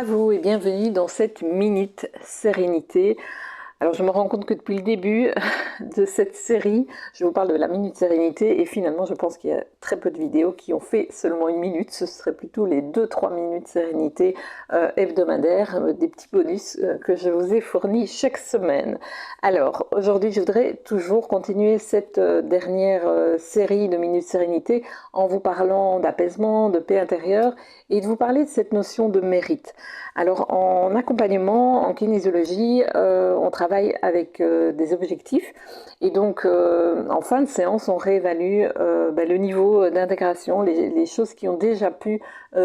à vous et bienvenue dans cette Minute Sérénité. Alors je me rends compte que depuis le début de cette série, je vous parle de la Minute Sérénité et finalement je pense qu'il y a très peu de vidéos qui ont fait seulement une minute. Ce serait plutôt les 2-3 minutes Sérénité hebdomadaires, des petits bonus que je vous ai fournis chaque semaine. Alors aujourd'hui je voudrais toujours continuer cette dernière série de Minute Sérénité en vous parlant d'apaisement, de paix intérieure et de vous parler de cette notion de mérite. Alors en accompagnement, en kinésiologie, on travaille avec des objectifs et donc en fin de séance on réévalue le niveau d'intégration, les choses qui ont déjà pu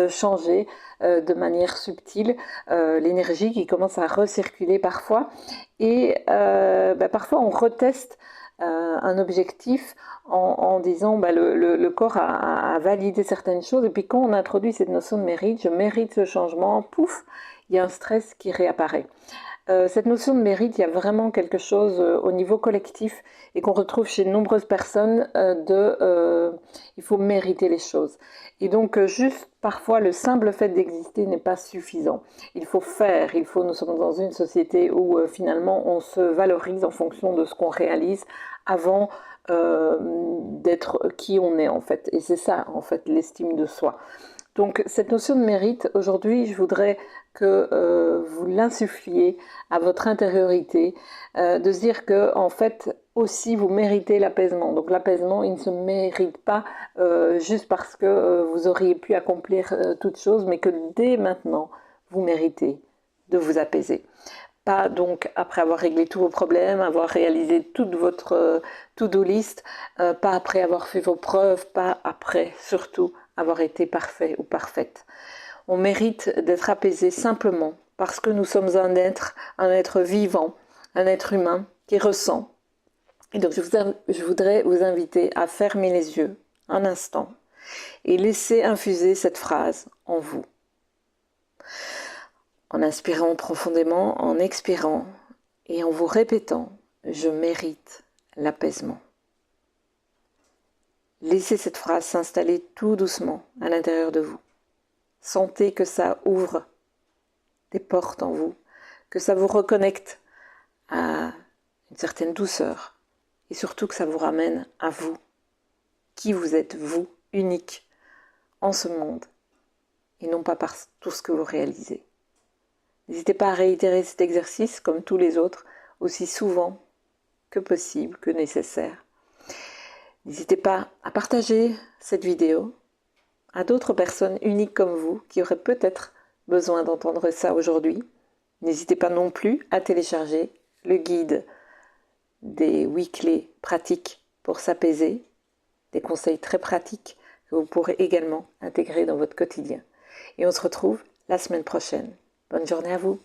changer de manière subtile, l'énergie qui commence à recirculer parfois et parfois on reteste un objectif en disant le corps a validé certaines choses et puis quand on introduit cette notion de mérite, je mérite ce changement, pouf, il y a un stress qui réapparaît. Cette notion de mérite, il y a vraiment quelque chose au niveau collectif et qu'on retrouve chez de nombreuses personnes il faut mériter les choses. Et donc juste parfois le simple fait d'exister n'est pas suffisant. Il faut faire, nous sommes dans une société où finalement on se valorise en fonction de ce qu'on réalise avant d'être qui on est en fait. Et c'est ça en fait l'estime de soi. Donc cette notion de mérite, aujourd'hui, je voudrais que vous l'insuffliez à votre intériorité, de se dire que en fait aussi vous méritez l'apaisement. Donc l'apaisement, il ne se mérite pas juste parce que vous auriez pu accomplir toute chose, mais que dès maintenant, vous méritez de vous apaiser. Pas donc après avoir réglé tous vos problèmes, avoir réalisé toute votre to-do list, pas après avoir fait vos preuves, pas après surtout avoir été parfait ou parfaite. On mérite d'être apaisé simplement parce que nous sommes un être vivant, un être humain qui ressent. Et donc je voudrais vous inviter à fermer les yeux un instant et laisser infuser cette phrase en vous. En inspirant profondément, en expirant et en vous répétant « Je mérite l'apaisement ». Laissez cette phrase s'installer tout doucement à l'intérieur de vous. Sentez que ça ouvre des portes en vous, que ça vous reconnecte à une certaine douceur et surtout que ça vous ramène à vous, qui vous êtes, vous, unique en ce monde et non pas par tout ce que vous réalisez. N'hésitez pas à réitérer cet exercice comme tous les autres, aussi souvent que possible, que nécessaire. N'hésitez pas à partager cette vidéo à d'autres personnes uniques comme vous qui auraient peut-être besoin d'entendre ça aujourd'hui. N'hésitez pas non plus à télécharger le guide des 8 clés pratiques pour s'apaiser, des conseils très pratiques que vous pourrez également intégrer dans votre quotidien. Et on se retrouve la semaine prochaine. Bonne journée à vous.